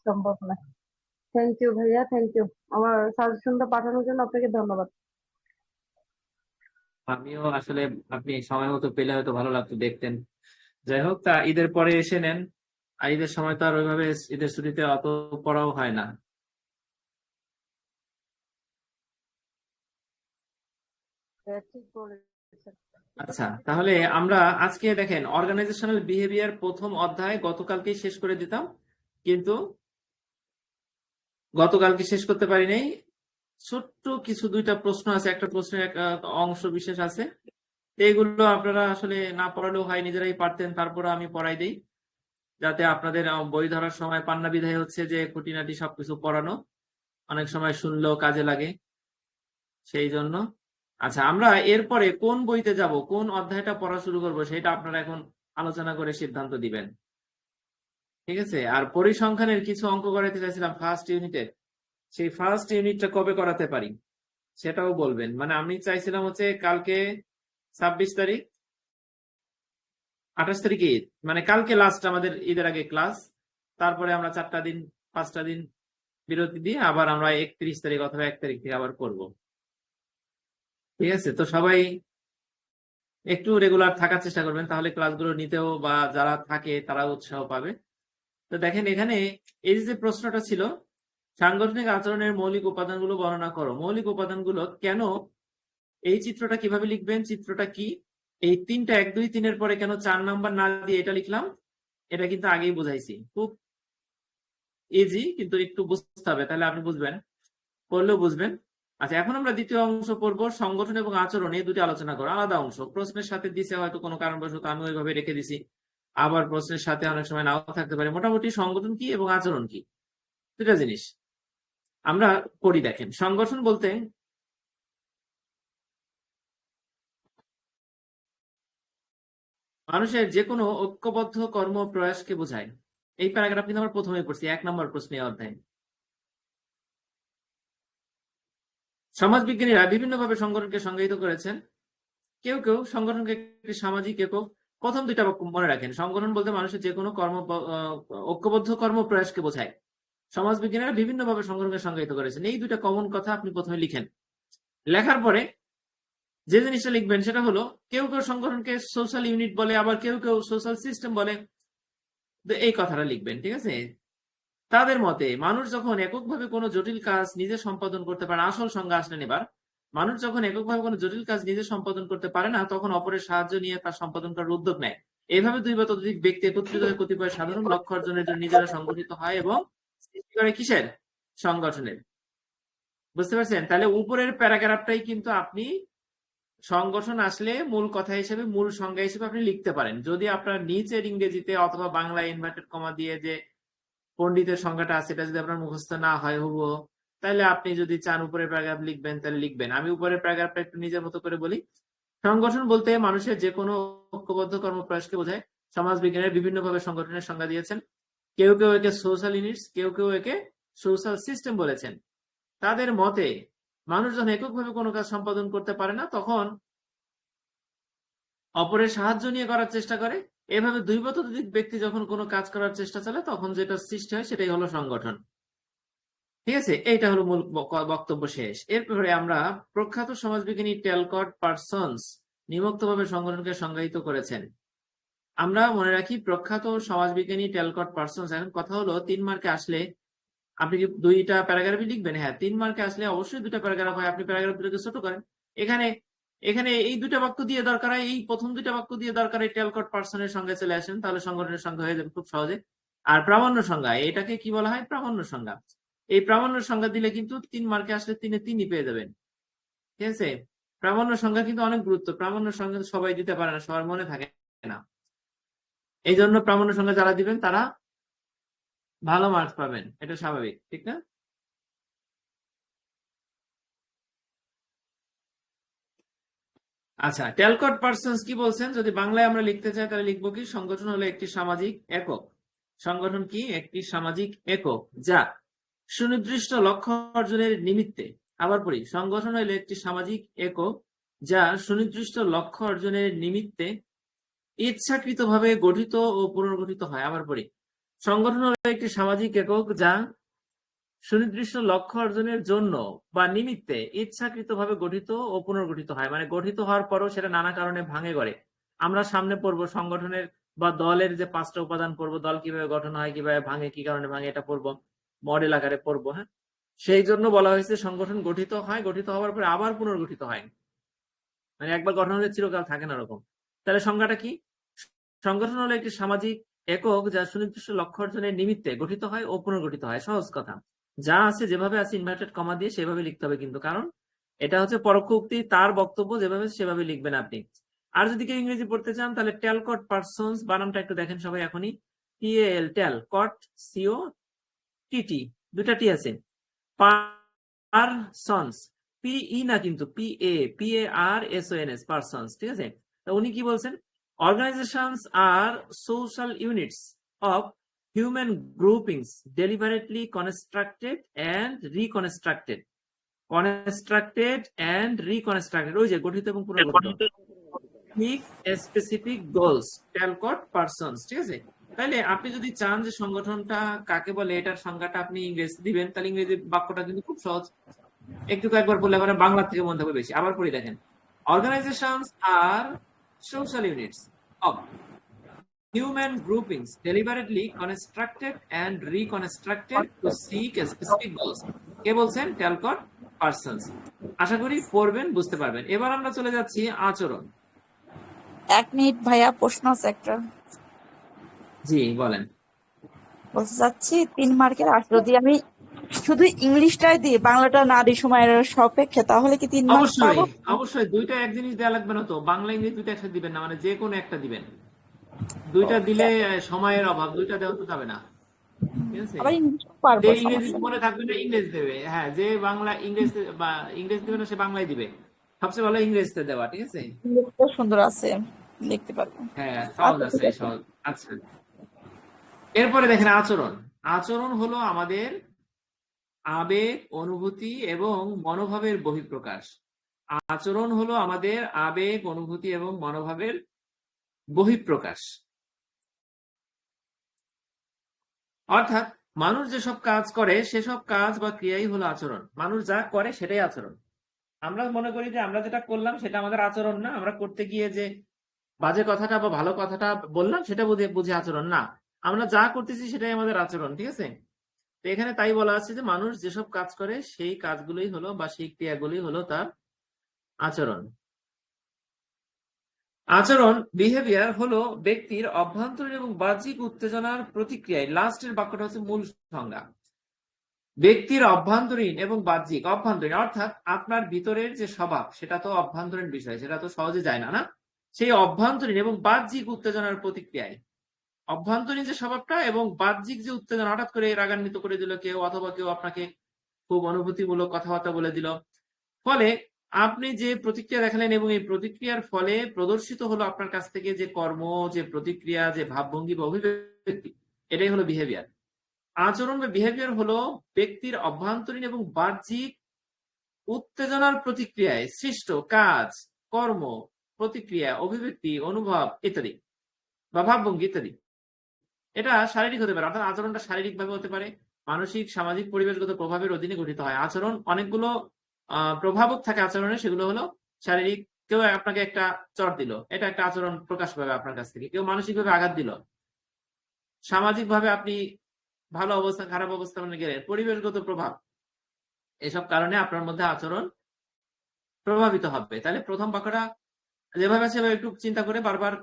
সম্ভব না। Thank you ভাইয়া, থ্যাংক ইউ। আমার সাজেশনটা পাঠানোর জন্য আপনাকে ধন্যবাদ। আমিও আসলে আপনি সময় মতো পেলে হয়তো ভালো লাগতো, দেখতেন। যাই হোক, তা ঈদের পরে এসে নেন। আর ঈদের সময় তো আর ওইভাবে ঈদের ছুটিতে অত পড়াও হয় না। হ্যাঁ, ঠিক বলেছেন। আচ্ছা, তাহলে আমরা আজকে দেখেন অর্গানাইজেশনাল বিহেভিয়ার প্রথম অধ্যায় গতকালকেই শেষ করে দিতাম, কিন্তু গতকালকে শেষ করতে পারি নাই। ছোট্ট কিছু দুইটা প্রশ্ন আছে, একটা প্রশ্নের একটা অংশ বিশেষ আছে। এইগুলো আপনারা আসলে না পড়ালেও হয়, নিজেরাই পারতেন, তারপরে আমি পড়াই দিই, যাতে আপনাদের বই ধরার সময় পান্না বিধায় হচ্ছে যে খুঁটিনাটি সবকিছু পড়ানো, অনেক সময় শুনলেও কাজে লাগে, সেই জন্য। আচ্ছা, আমরা এরপরে কোন বইতে যাব, কোন অধ্যায়টা পড়া শুরু করব, সেটা আপনারা এখন আলোচনা করে সিদ্ধান্ত দিবেন। ঠিক আছে? আর পরিসংখ্যানের কিছু অঙ্ক করাতে চাইছিলাম ফার্স্ট ইউনিটে, সেই ফার্স্ট ইউনিটটা কবে করাতে পারি সেটাও বলবেন। মানে আমি চাইছিলাম হচ্ছে কালকে 26 তারিখ, 28 তারিখ ঈদ, মানে কালকে লাস্ট আমাদের ঈদের আগে ক্লাস, তারপরে আমরা 4টা দিন 5টা দিন বিরতি দিয়ে আবার আমরা 31 তারিখ অথবা 1 তারিখ থেকে আবার করব। ঠিক আছে? তো সবাই একটু রেগুলার থাকার চেষ্টা করবেন, তাহলে ক্লাসগুলো নিতেও বা যারা থাকে তারা উৎসাহ পাবে। তো দেখেন এখানে এই যে প্রশ্নটা ছিল, সাংগঠনিক আচরণের মৌলিক উপাদানগুলো বর্ণনা করো। মৌলিক উপাদানগুলো কেন, এই চিত্রটা কিভাবে লিখবেন, চিত্রটা কি, এই 3টা 1 2 3 এর পরে কেন 4 নাম্বার না দিয়ে এটা লিখলাম, এটা কিন্তু আগেই বুঝাইছি। খুব ইজি, কিন্তু একটু বুঝতে হবে, তাহলে আপনি বুঝবেন, পড়লেও বুঝবেন। আচ্ছা, এখন আমরা দ্বিতীয় অংশ পড়বো, সংগঠন এবং আচরণ, এই দুটি আলোচনা করো। আলাদা অংশ, প্রশ্নের সাথে দিছে হয়তো কোনো কারণবশত, আমি ওইভাবে রেখে দিছি, আবার প্রশ্নের সাথে অনেক সময় নাও থাকতে পারে। মোটামুটি সংগঠন কি এবং আচরণ কি, দুটা জিনিস আমরা পড়ি। দেখেন, সংগঠন বলতে মানুষের যে কোনো ঐক্যবদ্ধ কর্ম প্রয়াসকে বোঝায়। এই প্যারাগ্রাফ কিন্তু আমরা প্রথমে পড়ছি 1 নম্বর প্রশ্নে অধ্যায়। সমাজবিজ্ঞানীরা বিভিন্নভাবে সংগঠনকে সংজ্ঞায়িত করেছেন। কেউ কেউ সংগঠনকে একটি সামাজিক একক। প্রথম দুইটা বাক্য মনে রাখেন, সংগঠন বলতে মানুষের যে কোনো ঐক্যবদ্ধ কর্ম প্রয়াসকে বোঝায়। সমাজবিজ্ঞানীরা বিভিন্নভাবে সংগঠনকে সংজ্ঞায়িত করেছেন। এই দুইটা কমন কথা আপনি প্রথমে লিখেন। লেখার পরে যে জিনিসটা লিখবেন সেটা হলো, কেউ কেউ সংগঠনকে সোশ্যাল ইউনিট বলে, আবার কেউ কেউ সোশ্যাল সিস্টেম বলে। তো এই কথাটা লিখবেন, ঠিক আছে? তাদের মতে মানুষ যখন এককভাবে কোনো জটিল কাজ নিজে সম্পাদন করতে পারে, আসল সংজ্ঞা আসলেন এবার। মানুষ যখন এককভাবে কোনো জটিল কাজ নিজে সম্পাদন করতে পারে না, তখন অপরের সাহায্য নিয়ে তার সম্পাদন করার উদ্যোগ নেয়। এইভাবে দুই বা ততোধিক ব্যক্তি একত্রিত হয়ে কতিপয় সাধারণ লক্ষ্য অর্জনের জন্য নিজেরা সংগঠিত হয় এবং সৃষ্টি করে কিসের, সংগঠনের। বুঝতে পারছেন? তাহলে উপরের প্যারাগ্রাফটাই কিন্তু আপনি সংগঠন আসলে মূল কথা হিসেবে, মূল সংজ্ঞা হিসেবে আপনি লিখতে পারেন। যদি আপনার নিচের ইংরেজিতে অথবা বাংলা ইনভার্টেড কমা দিয়ে যে পণ্ডিতের সংজ্ঞাটা আছে, এটা যদি আপনার মুখস্থ না হয় হুবহু, তাহলে আপনি যদি চান উপরের প্যারাগ্রাফ লিখবেন, তাহলে লিখবেন। আমি উপরের প্যারাগ্রাফটা একটু নিজের মতো করে বলি। সংগঠন বলতে মানুষের যে কোনো ঐক্যবদ্ধ কর্মপ্রয়াসকে বোঝায়। সমাজ বিজ্ঞানের বিভিন্ন ভাবে সংগঠনের সংজ্ঞা দিয়েছেন। কেউ কেউ একে সোশ্যাল ইউনিটস, কেউ কেউ একে সোশ্যাল সিস্টেম বলেছেন। তাদের মতে মানুষ যখন এককভাবে কোনো কাজ সম্পাদন করতে পারে না, তখন অপরের সাহায্য নিয়ে করার চেষ্টা করে। এভাবে দুই বা ততোধিক ব্যক্তি যখন কোনো কাজ করার চেষ্টা চালায়, তখন যেটা সৃষ্টি হয় সেটাই হলো সংগঠন। ঠিক আছে? এইটা হলো মূল বক্তব্য শেষ। এরপরে আমরা প্রখ্যাত সমাজবিজ্ঞানী টেলকট পার্সন্স নিমুক্তভাবে সংগঠনকে সংজ্ঞায়িত করেছেন। আমরা মনে রাখি, প্রখ্যাত সমাজবিজ্ঞানী টেলকট পার্সন্স। এখন কথা হলো 3 মার্কে আসলে আপনি কি দুইটা প্যারাগ্রাফই লিখবেন? হ্যাঁ, 3 মার্কে আসলে অবশ্যই দুটা প্যারাগ্রাফ হয়, আপনি প্যারাগ্রাফ দুটোকে ছোট করেন। এখানে এখানে এই দুটা বাক্য দিয়ে দরকার হয়, এই প্রথম দুটা বাক্য দিয়ে দরকার এই টেলকট পার্সনের সঙ্গে চলে আসেন, তাহলে সংগঠনের সংজ্ঞা হয়ে যাবে খুব সহজে। আর প্রামাণ্য সংজ্ঞা, এটাকে কি বলা হয়? প্রামাণ্য সংজ্ঞা। এই প্রামাণ্য সংজ্ঞা দিলে কিন্তু 3 মার্কে আসলে 3-এ 3ই পেয়ে যাবেন। ঠিক আছে? প্রামাণ্য সংজ্ঞা কিন্তু অনেক গুরুত্ব, প্রামাণ্য সংজ্ঞা সবাই দিতে পারে না, সবার মনে থাকে না। এই জন্য প্রামাণ্য সংজ্ঞা যারা দিবেন তারা ভালো মার্কস পাবেন, এটা স্বাভাবিক, ঠিক না? আচ্ছা, টেলকট পার্সন্স কি বলছেন, যদি বাংলায় আমরা লিখতে চাই তাহলে লিখবো কি, সংগঠন হলো একটি সামাজিক একক। সংগঠন কি? একটি সামাজিক একক যা সুনির্দিষ্ট লক্ষ্য অর্জনের নিমিত্তে, আবার পড়ি, সংগঠন হলো একটি সামাজিক একক যা সুনির্দিষ্ট লক্ষ্য অর্জনের নিমিত্তে ইচ্ছাকৃতভাবে গঠিত ও পুনর্গঠিত হয়। আবার পড়ি, সংগঠন হলো একটি সামাজিক একক যা সুনির্দিষ্ট লক্ষ্য অর্জনের জন্য বা নিমিত্তে ইচ্ছাকৃতভাবে গঠিত ও পুনর্গঠিত হয়। মানে গঠিত হওয়ার পরও সেটা নানা কারণে ভাঙে গড়ে। আমরা সামনে পড়বো সংগঠনের বা দলের যে 5টা উপাদান পড়বো, দল কিভাবে গঠন হয়, কিভাবে ভাঙে, কি কারণে ভাঙে, এটা পড়বো, মডেল আকারে পড়বো। হ্যাঁ, সেই জন্য বলা হয়েছে সংগঠন গঠিত হয়, গঠিত হওয়ার পরে আবার পুনর্গঠিত হয়। মানে একবার গঠন হলে চিরকাল থাকে না ওরকম। তাহলে সংজ্ঞাটা কি? সংগঠন হলো একটি সামাজিক একক যা সুনির্দিষ্ট লক্ষ্য অর্জনের নিমিত্তে গঠিত হয় ও পুনর্গঠিত হয়। সহজ কথা, যা আছে যেভাবে আছে ইনভার্টেড কমা দিয়ে সেভাবে লিখতে হবে কিন্তু, কারণ এটা হচ্ছে পরোক্ষ উক্তি, তার বক্তব্য যেভাবে সেভাবে লিখবেন আপনি। আর যদি কেউ ইংরেজি পড়তে চান তাহলে টেলকট পারসনস বানানটা একটু দেখেন সবাই এখনই। টিএল টেল কট সিও টিটি, দুটা টি আছে। পারসনস পিই না কিন্তু PARSONS পারসনস, ঠিক আছে। তা উনি কি বলছেন? Organizations are social units of human groupings deliberately constructed and reconstructed. Constructed and reconstructed, ওই যে গঠিত এবং পুনর্গঠিত। ঠিক স্পেসিফিক গোলস টেলকট পারসনস, ঠিক আছে। তাহলে আপনি যদি চান যে সংগঠনটা কাকে বলে এটার সংজ্ঞাটা আপনি ইংরেজি দিবেন, তাহলে ইংরেজি বাক্যটা কিন্তু খুব সহজ। একটু কয়েকবার বললে মানে বাংলা থেকে মনে হবে বেশি। আবার পড়ি দেখেন, অর্গানাইজেশনস আর social units of human groupings deliberately constructed and reconstructed to seek a specific goals. কে বলছেন? টেলকট পারসনস। আশা করি পড়বেন, বুঝতে পারবেন। এবার আমরা চলে যাচ্ছি আচরণ। 1 মিনিট ভাইয়া, প্রশ্ন আছে একটা। জি বলেন। বলতে চাচ্ছি 3 মার্কের আর যদি আমি শুধু ইংলিশটাই দিই, বাংলাটা না দিই সময়ের সাপেক্ষে, তাহলে কি 3 মার্ক অবশ্যই পাবো? অবশ্যই দুইটা এক জিনিস দেওয়া লাগবে না তো, বাংলা ইংরেজি দুইটা একসাথে দিবেন না, মানে যে কোনো একটা দিবেন। দুইটা দিলে সময়ের অভাব, দুইটা দেওয়া তো যাবে না, ঠিক আছে। আবার ইংলিশ পারবো, যে ইংরেজি সমস্যা নেই। মনে থাকবে না ইংরেজ দেবে, হ্যাঁ, যে বাংলা ইংরেজ বা ইংরেজ দেবে না সে বাংলায় দিবে। সবচেয়ে ভালো ইংরেজিতে দেওয়া, ঠিক আছে। ইংলিশটা সুন্দর আছে, দেখতে পারবো। হ্যাঁ সহজ আচ্ছা আছে, ঠিক আছে। সহজ। আচ্ছা, এরপরে দেখেন আচরণ। আচরণ হলো আমাদের আবেগ, অনুভূতি এবং মনোভাবের বহিঃপ্রকাশ। আচরণ হলো আমাদের আবেগ, অনুভূতি এবং মনোভাবের বহিঃপ্রকাশ। অর্থাৎ মানুষ যেসব কাজ করে সেসব কাজ বা ক্রিয়াই হলো আচরণ। মানুষ যা করে সেটাই আচরণ। আমরা মনে করি যে আমরা যেটা করলাম সেটা আমাদের আচরণ না, আমরা করতে গিয়ে যে বাজে কথাটা বা ভালো কথাটা বললাম সেটা বুঝে আচরণ না, আমরা যা করতেছি সেটাই আমাদের আচরণ, ঠিক আছে। তো এখানে তাই বলা আছে যে মানুষ যেসব কাজ করে সেই কাজগুলোই হলো বা সেই ক্রিয়াগুলোই হলো তার আচরণ। আচরণ বিহেভিয়ার হলো ব্যক্তির অভ্যন্তরীণ এবং বাহ্যিক উত্তেজনার প্রতিক্রিয়ায়। লাস্টের বাক্যটা হচ্ছে মূল সংজ্ঞা। ব্যক্তির অভ্যন্তরীণ এবং বাহ্যিক, অভ্যন্তরীণ অর্থাৎ আপনার ভিতরের যে স্বভাব সেটা তো অভ্যন্তরীণ বিষয়, সেটা তো সহজে যায় না, না। সেই অভ্যন্তরীণ এবং বাহ্যিক উত্তেজনার প্রতিক্রিয়ায়, অভ্যন্তরীণ যে স্বভাবটা এবং বাহ্যিক যে উত্তেজনা, হঠাৎ করে রাগান্বিত করে দিল কেউ, অথবা কেউ আপনাকে খুব অনুভূতিমূলক কথাবার্তা বলে দিল, ফলে আপনি যে প্রতিক্রিয়া দেখালেন এবং এই প্রতিক্রিয়ার ফলে প্রদর্শিত হলো আপনার কাছ থেকে যে কর্ম, যে প্রতিক্রিয়া, যে ভাবভঙ্গি বা অভিব্যক্তি, এটাই হলো বিহেভিয়ার। আচরণ বা বিহেভিয়ার হলো ব্যক্তির অভ্যন্তরীণ এবং বাহ্যিক উত্তেজনার প্রতিক্রিয়ায় সৃষ্ট কাজ, কর্ম, প্রতিক্রিয়া, অভিব্যক্তি, অনুভব ইত্যাদি বা ভাবভঙ্গি ইত্যাদি। এটা শারীরিক হতে পারে, অর্থাৎ আচরণটা শারীরিক ভাবে হতে পারে, মানসিক, সামাজিক, পরিবেশগত প্রভাবের অধীনে গঠিত হয়। আচরণ অনেকগুলো প্রভাবক থাকে আচরণে, সেগুলো হলো শারীরিক। কেউ আপনাকে একটা চড় দিল, এটা একটা আচরণ প্রকাশ পাবে আপনার কাছ থেকে। কেউ মানসিকভাবে আঘাত দিল, সামাজিক ভাবে আপনি ভালো অবস্থা খারাপ অবস্থা মানে গেলেন, পরিবেশগত প্রভাব, এসব কারণে আপনার মধ্যে আচরণ প্রভাবিত হবে। তাহলে প্রথম বাক্যটা যেভাবে আছে সেভাবে একটু চিন্তা করে বারবার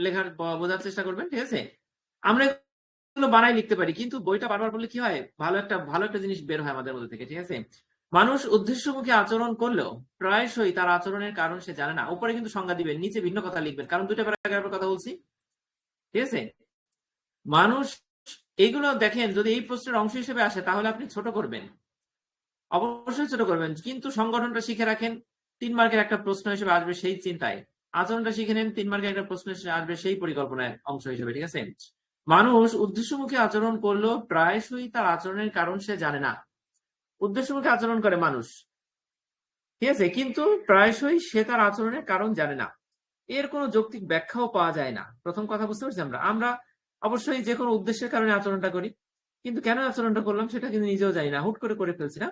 লেখার বোঝার চেষ্টা করবেন, ঠিক আছে। আমরা এগুলো বানাই লিখতে পারি, কিন্তু বইটা বারবার পড়লে কি হয়, ভালো একটা জিনিস বের হয় আমাদের মধ্যে থেকে, ঠিক আছে। মানুষ উদ্দেশ্যমুখী আচরণ করলেও প্রায়শই তার আচরণের কারণ সে জানে না। উপরে কিন্তু সংজ্ঞা দিবেন, নিচে ভিন্ন কথা লিখবেন, কারণ দুইটা প্যারাগ্রাফের কথা বলছি, ঠিক আছে। মানুষ এইগুলো দেখেন, যদি এই প্রশ্নের অংশ হিসেবে আসে তাহলে আপনি ছোট করবেন, অবশ্যই ছোট করবেন, কিন্তু সংগঠনটা শিখে রাখেন, 3 মার্কের একটা প্রশ্ন হিসেবে আসবে সেই চিন্তায়। আচরণটা শিখে নেন, 3 মার্কের একটা প্রশ্ন হিসেবে আসবে সেই পরিকল্পনার অংশ হিসেবে, ঠিক আছে। মানুষ উদ্দেশ্যমুখী আচরণ করলেও প্রায়শই তার আচরণের কারণ সে জানে না। উদ্দেশ্যমুখী আচরণ করে মানুষ, ঠিক আছে, কিন্তু প্রায়শই সে তার আচরণের কারণ জানে না। এর কোনো যৌক্তিক ব্যাখ্যাও পাওয়া যায় না। প্রথম কথা বুঝতে পারছি আমরা অবশ্যই যে কোনো উদ্দেশ্যের কারণে আচরণটা করি, কিন্তু কেন আচরণটা করলাম সেটা কিন্তু নিজেও জানি না, হুট করে ফেলছি না।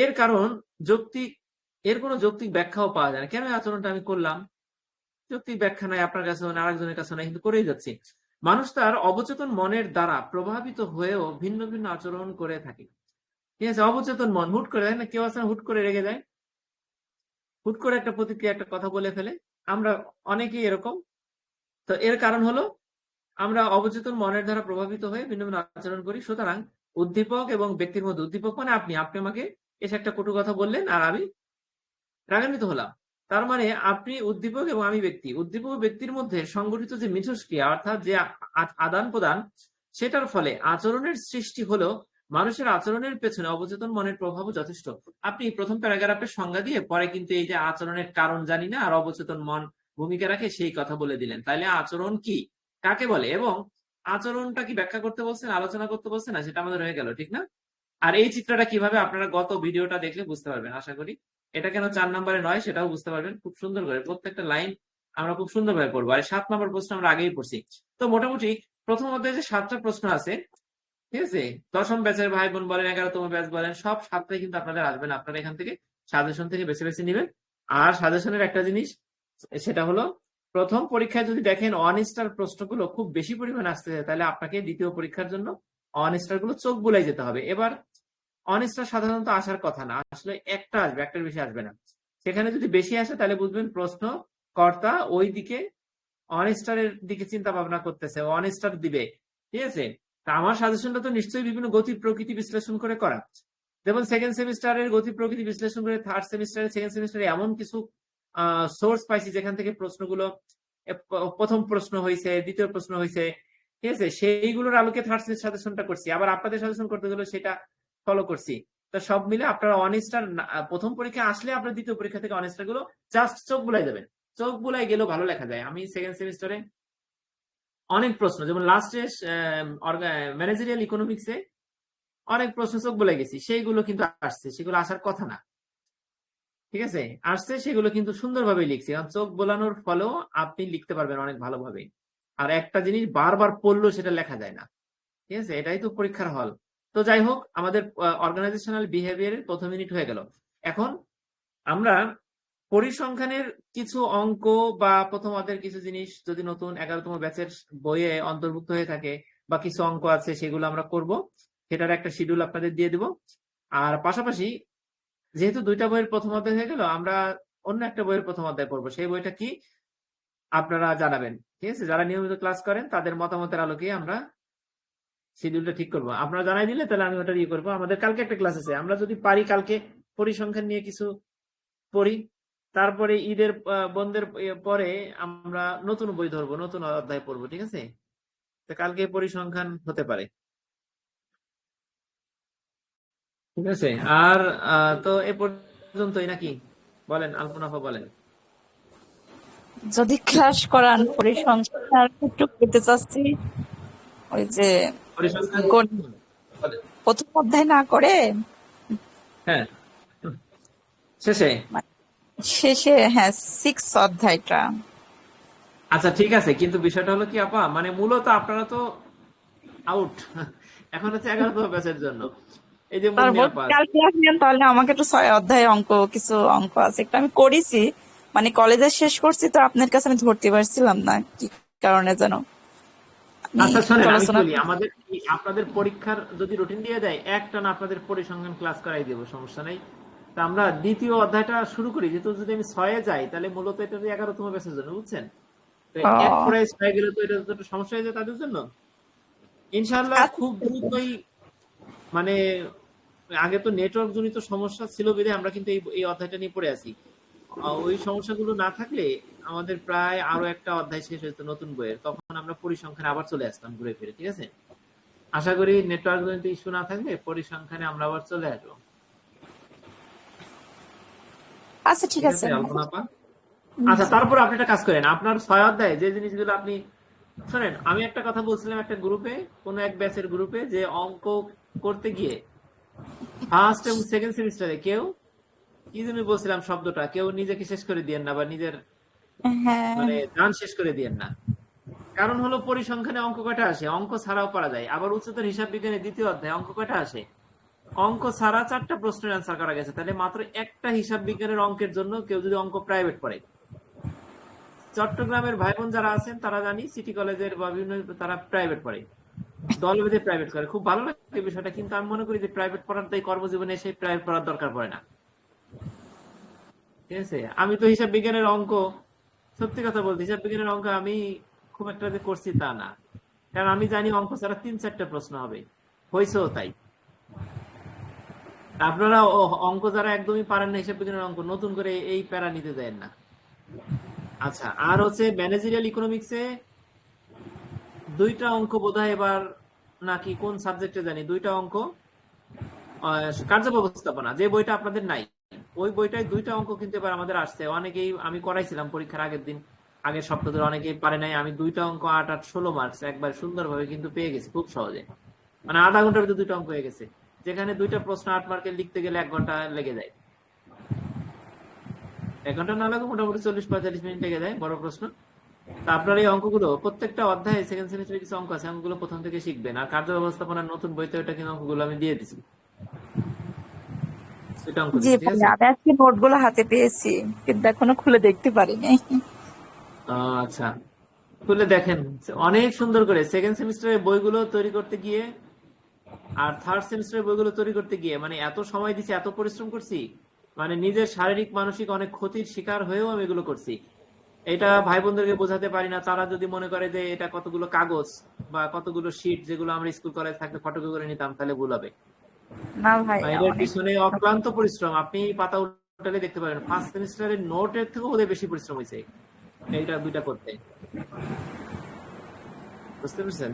এর কারণ যৌক্তিক, এর কোনো যৌক্তিক ব্যাখ্যাও পাওয়া যায় না। কেন এই আচরণটা আমি করলাম, যৌক্তিক ব্যাখ্যা নাই, আপনার কাছেও না, আরেকজনের কাছেও নাই, কিন্তু করেই যাচ্ছি। মানুষ তার অবচেতন মনের দ্বারা প্রভাবিত হয়েও ভিন্ন ভিন্ন আচরণ করে থাকে। ঠিক আছে, অবচেতন মন হুট করে, তাই না? কেউ আছে না হুট করে রেগে যায়, হুট করে একটা প্রতিক্রিয়া, একটা কথা বলে ফেলে। আমরা অনেকেই এরকম। তো এর কারণ হলো আমরা অবচেতন মনের দ্বারা প্রভাবিত হয়ে ভিন্ন ভিন্ন আচরণ করি। সুতরাং উদ্দীপক এবং ব্যক্তির মধ্যে, উদ্দীপক মানে আপনি আপনি আমাকে এসে একটা কটু কথা বললেন আর আমি রাগান্বিত হলাম। তার মানে আপনি উদ্দীপক এবং আমি ব্যক্তি। উদ্দীপক ও ব্যক্তির মধ্যে সংগঠিত যে মিথস্ক্রিয়া, অর্থাৎ যে আদান প্রদান, সেটার ফলে আচরণের সৃষ্টি হলেও মানুষের আচরণের পেছনে অবচেতন মনের প্রভাবও যথেষ্ট। আপনি প্রথম প্যারাগ্রাফের সংজ্ঞা দিয়ে পরে কিন্তু এই যে আচরণের কারণ জানি না আর অবচেতন মন ভূমিকা রাখে সেই কথা বলে দিলেন। তাইলে আচরণ কি, কাকে বলে এবং আচরণটা কি ব্যাখ্যা করতে বলছেন, আলোচনা করতে বলছেন না, সেটা আমাদের হয়ে গেল, ঠিক না? আর এই চিত্রটা কিভাবে আপনারা গত ভিডিওটা দেখলে বুঝতে পারবেন আশা করি। এটা কেন 4 নম্বরে নয় সেটাও বুঝতে পারবেন খুব সুন্দর করে। প্রত্যেকটা লাইন আমরা খুব সুন্দরভাবে পড়বো। আর 7 নম্বর প্রশ্ন আমরা আগেই পড়ছি। তো মোটামুটি প্রথম অধ্যায়ে যে 7টা প্রশ্ন আছে, ঠিক আছে, দশম ব্যাচের ভাই বোন বলেন, 11তম ব্যাচ বলেন, সব 7টাই কিন্তু আপনাদের আসবে না। আপনারা এখান থেকে সাজেশন থেকে বেছে বেছে নেবেন। আর সাজেশনের একটা জিনিস, সেটা হলো প্রথম পরীক্ষায় যদি দেখেন অন স্টার প্রশ্নগুলো খুব বেশি পরিমাণে আসতেছে, তাহলে আপনাকে দ্বিতীয় পরীক্ষার জন্য অন স্টার গুলো চোখ বুলাই যেতে হবে। এবার অন স্টার সাধারণত আসার কথা না, আসলে একটা আসবে, একটার বেশি আসবে না। সেখানে যদি বেশি আসে তাহলে বুঝবেন প্রশ্ন কর্তা ওই দিকে অন স্টারের দিকে চিন্তা ভাবনা করতেছে, অন স্টার দিবে। ঠিক আছে, তা আমার সাজেশনটা তো নিশ্চয়ই বিভিন্ন গতি প্রকৃতি বিশ্লেষণ করে করা। যেমন সেকেন্ড সেমিস্টারের গতি প্রকৃতি বিশ্লেষণ করে, থার্ড সেমিস্টারে, সেকেন্ড সেমিস্টারে এমন কিছু সোর্স পাইছি যেখান থেকে প্রশ্নগুলো প্রথম প্রশ্ন হয়েছে, দ্বিতীয় প্রশ্ন হয়েছে, ঠিক আছে, সেইগুলোর আলোকে থার্ড সাজেশনটা করছি। আবার আপনাদের সাজেশন করতে গেলে সেটা ফলো করছি। তো সব মিলে আপনারা অন স্টার প্রথম পরীক্ষা আসলে আপনার দ্বিতীয় পরীক্ষা থেকে অন স্টার গুলো জাস্ট চোখ বুলাই দেবেন। চোখ বুলাই গেলেও ভালো লেখা যায়। আমি সেকেন্ড সেমিস্টারে অনেক প্রশ্ন, যেমন লাস্টে ম্যানেজারিয়াল ইকোনমিক্সে অনেক প্রশ্ন চোখ বুলাই গেছি, সেইগুলো কিন্তু আসছে, সেগুলো আসার কথা না। ঠিক আছে, আসছে, সেগুলো কিন্তু সুন্দরভাবে লিখছি, কারণ চোখ বোলানোর ফলেও আপনি লিখতে পারবেন অনেক ভালোভাবে। আর একটা জিনিস বারবার পড়লেও সেটা লেখা যায় না। ঠিক আছে, এটাই তো পরীক্ষার হল। তো যাই হোক, আমাদের অর্গানাইজেশনাল বিহেভিয়ারের প্রথম ইউনিট হয়ে গেল। এখন আমরা পরিসংখ্যানের কিছু অঙ্ক বা প্রথম অধ্যায়ের কিছু জিনিস যদি নতুন 11তম ব্যাচের বইয়ে অন্তর্ভুক্ত হয়ে থাকে বা কিছু অঙ্ক আছে, সেগুলো আমরা করব। সেটার একটা শিডিউল আপনাদের দিয়ে দিব। আর পাশাপাশি যেহেতু 2টা বইয়ের প্রথম অধ্যায় হয়ে গেল, আমরা অন্য একটা বইয়ের প্রথম অধ্যায় পড়বো। সেই বইটা কি আপনারা জানাবেন। ঠিক আছে, যারা নিয়মিত ক্লাস করেন তাদের মতামতের আলোকে আমরা শিডিউলটা ঠিক করবো। আপনারা জানাই দিলে তাহলে আমি ওটা ইয়ে করবো। আমাদের কালকে একটা ক্লাস আছে, আমরা যদি পারি কালকে পরিসংখ্যান নিয়ে কিছু পড়ি, তারপরে ঈদের বন্ধের পরে আমরা নতুন বই ধরবো, নতুন অধ্যায় পড়বো। ঠিক আছে, তো কালকে পরিসংখ্যান হতে পারে। ঠিক আছে, আর তো এ পর্যন্তই নাকি? বলেন আলপনাফা, বলেন। যদি ক্লাস করান পরিসংখ্যান একটু করতে চাচ্ছি, ওই যে পরিসংখ্যান গণিত বলেন। প্রথম অধ্যায় না করে হ্যাঁ, শেষে। মানে শেষে, হ্যাঁ, 6 অধ্যায়টা। আচ্ছা ঠিক আছে, কিন্তু বিষয়টা হলো কি আপা, মানে মূলত আপনারা তো আউট, এখন হচ্ছে 11তম ব্যাচের জন্য। এই যে মুন্নি তারপর আপা আছে। কাল ক্লাস নেন, তাহলে আমাকে একটু 6 অধ্যায় অঙ্ক, কিছু অঙ্ক আছে, একটা আমি করেছি, মানে কলেজে শেষ করছি, তো আপনার কাছে আমি ধরতে পারছিলাম না কি কারণে যেন। আমি আচ্ছা শোনেন, আমি আলোচনা বলি, আমাদের আপনাদের পরীক্ষার যদি রুটিন দিয়ে দেয়, একটানা আপনাদের পরিসংখ্যান ক্লাস করাই দেবো, সমস্যা নেই। তা আমরা দ্বিতীয় অধ্যায়টা শুরু করি। যেহেতু যদি আমি 6-এ যাই, তাহলে মূলত এটা 11তম ব্যাচের জন্য, বুঝছেন? তো এক ও প্রাইস হয়ে গেলে তো এটা তো একটু সমস্যা হয়ে যায় তাদের জন্য। ইনশাআল্লাহ আচ্ছা, খুব দ্রুতই, মানে আগে তো নেটওয়ার্ক জনিত সমস্যা ছিল বিধে আমরা কিন্তু এই অধ্যায়টা নিয়ে পড়ে আছি। ওই সমস্যাগুলো না থাকলে আমাদের প্রায় আরো একটা অধ্যায় শেষ হতো নতুন বইয়ের, তখন আমরা পরিসংখ্যানে আবার চলে আসতাম ঘুরে ফিরে। ঠিক আছে, আশা করি নেটওয়ার্ক জনিত ইস্যু না থাকলে পরিসংখ্যানে আমরা আবার চলে আসবো। আচ্ছা, ঠিক ঠিক আছে। আছে আলপনা আপা। আচ্ছা, তারপর আপনি একটা কাজ করেন, আপনার 6 অধ্যায়ে যে জিনিসগুলো আপনি শোনেন, আমি একটা কথা বলছিলাম একটা গ্রুপে, কোন এক ব্যাচের গ্রুপে, যে অঙ্ক করতে গিয়ে ফার্স্ট এবং সেকেন্ড সেমিস্টারে কেউ কি জন্য বলছিলাম শব্দটা, কেউ নিজেকে শেষ করে দিয়েন না বা নিজের হ্যাঁ, মানে গান শেষ করে দিয়েন না। কারণ হলো পরিসংখ্যানে অঙ্ক কয়টা আসে, অঙ্ক ছাড়াও পারা যায়। আবার উচ্চতর হিসাব বিজ্ঞানের 2য় অধ্যায়ে অঙ্ক কয়টা আসে, অঙ্ক ছাড়া 4টা প্রশ্নের অ্যান্সার করা গেছে। তাহলে মাত্র একটা হিসাব বিজ্ঞানের অঙ্কের জন্য কেউ যদি অঙ্ক প্রাইভেট পড়ে, চট্টগ্রামের ভাই বোন যারা আছেন তারা জানি সিটি কলেজের বা বিভিন্ন তারা প্রাইভেট পড়ে, দল বেঁধে প্রাইভেট করে, খুব ভালো লাগে বিষয়টা। কিন্তু আমি মনে করি যে প্রাইভেট পড়ার তাই কর্মজীবনে এসে প্রাইভেট পড়ার দরকার পড়ে না। ঠিক আছে, আমি তো হিসাব বিজ্ঞানের অঙ্ক, সত্যি কথা বলতে হিসাব বিজ্ঞানের অঙ্ক আমি খুব একটা যে করছি তা না, কারণ আমি জানি অঙ্ক ছাড়া 3-4টা প্রশ্ন হবে, হয়েছেও তাই। আপনারা অঙ্ক যারা একদমই পারেন না হিসাব বিজ্ঞানের অঙ্ক, নতুন করে এই প্যারা নিতে দেন না। আচ্ছা, আর হচ্ছে ম্যানেজেরিয়াল ইকোনমিক্সে 2টা অঙ্ক বোধহয় এবার, নাকি কোন সাবজেক্টে জানি 2টা অঙ্ক, কার্য ব্যবস্থাপনা, যে বইটা আপনাদের নাই ওই বইটায় 2টা অঙ্ক কিন্তু এবার আমাদের আসছে। অনেকেই, আমি করাইছিলাম পরীক্ষার আগের দিন, আগের সপ্তাহ ধরে অনেকেই পারে নাই। আমি 2টা অঙ্ক 8-8 16 মার্কস একবার সুন্দরভাবে কিন্তু পেয়ে গেছি খুব সহজে, মানে আধা ঘন্টার ভিতরে 2টা অঙ্ক হয়ে গেছে, যেখানে 2টা প্রশ্ন 8 মার্কের লিখতে গেলে 1 ঘন্টা লেগে যায়। 1 ঘন্টা না লাগে মোটামুটি 40-45 মিনিট লেগে যায় বড় প্রশ্ন। তা আপনার এই অঙ্কগুলো প্রত্যেকটা অধ্যায়ে সেকেন্ড সেমিস্টারে কিছু অঙ্ক আছে, অঙ্কগুলো প্রথম থেকে শিখবেন। আর কার্য ব্যবস্থাপনার নতুন বইতে ওটা কিন্তু অঙ্কগুলো আমি দিয়ে দিছি, 2টা অঙ্ক জি দিছি, ঠিক আছে। ভাইয়া, আমি আজকে নোটগুলো হাতে পেয়েছি, কিন্তু এখনো খুলে দেখতে পারিনি। আচ্ছা, খুলে দেখেন, অনেক সুন্দর করে সেকেন্ড সেমিস্টারের বইগুলো তৈরি করতে গিয়ে আর থার্ড সেমিস্টারের বইগুলো তৈরি করতে গিয়ে মানে এত সময় দিছি, এত পরিশ্রম করছি, মানে নিজের শারীরিক মানসিক অনেক ক্ষতির শিকার হয়েও আমি এগুলো করছি। এটা ভাই বোনদেরকে বোঝাতে পারি না, তারা যদি মনে করে যে এটা কতগুলো কাগজ বা কতগুলো শীট যেগুলো আমরা স্কুল কলেজ থাকতে ফটোকপি করে নিতাম, তাহলে ভুল হবে। না ভাইয়া, এটার অনেক পিছনে অক্লান্ত পরিশ্রম, আপনি পাতা উল্টালে দেখতে পারেন ফার্স্ট সেমিস্টারের নোটের থেকেও বোধহয় বেশি পরিশ্রম হয়েছে এইটা 2টা করতে, বুঝতে পারছেন?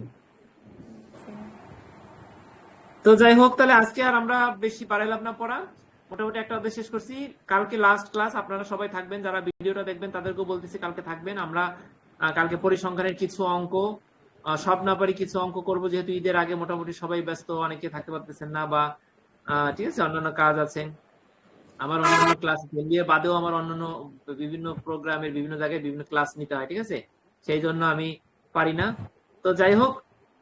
তো যাই হোক, তাহলে আজকে আর আমরা বেশি বাড়াইলাম না পড়া, মোটামুটি একটা অধ্যায় শেষ করছি। কালকে লাস্ট ক্লাস, আপনারা সবাই থাকবেন, যারা ভিডিওটা দেখবেন তাদেরকেও বলতেছি কালকে থাকবেন। আমরা কালকে পরিসংখ্যানের কিছু অঙ্ক, সব না পারি কিছু অঙ্ক করব, যেহেতু ঈদের আগে মোটামুটি সবাই ব্যস্ত, অনেকে থাকতে পারতেছেন না, বা ঠিক আছে অন্যান্য কাজ আছে। আমার অন্যান্য ক্লাস এমবিএ বাদেও আমার অন্যান্য বিভিন্ন প্রোগ্রামের বিভিন্ন জায়গায় বিভিন্ন ক্লাস নিতে হয়, ঠিক আছে, সেই জন্য আমি পারি না। তো যাই হোক,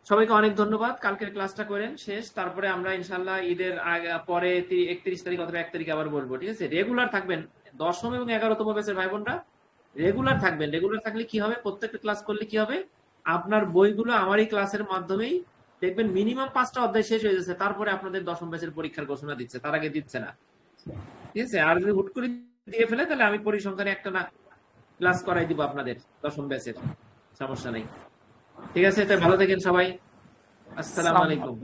সবাইকে অনেক ধন্যবাদ। কালকের ক্লাসটা করেন শেষ, তারপরে আমরা ইনশাল্লাহ ঈদের পরে 31 তারিখ অথবা 1 তারিখ আবার বলবো, ঠিক আছে। রেগুলার থাকবেন, 10ম এবং 11তম ব্যাচের ভাই বোনরা রেগুলার থাকবেন। রেগুলার থাকলে কি হবে, প্রত্যেকটা ক্লাস করলে কি হবে, আপনার বইগুলো আমার এই ক্লাসের মাধ্যমেই দেখবেন মিনিমাম 5টা অধ্যায় শেষ হয়ে যাচ্ছে, তারপরে আপনাদের 10ম ব্যাচের পরীক্ষার ঘোষণা দিচ্ছে, তার আগে দিচ্ছে না, ঠিক আছে। আর যদি হুট করে দিয়ে ফেলে তাহলে আমি পরিসংখ্যানে একটা না ক্লাস করাই দিব আপনাদের 10ম ব্যাচের, সমস্যা নেই, ঠিক আছে। তাই ভালো থাকেন সবাই, আসসালামু আসসালামু আলাইকুম।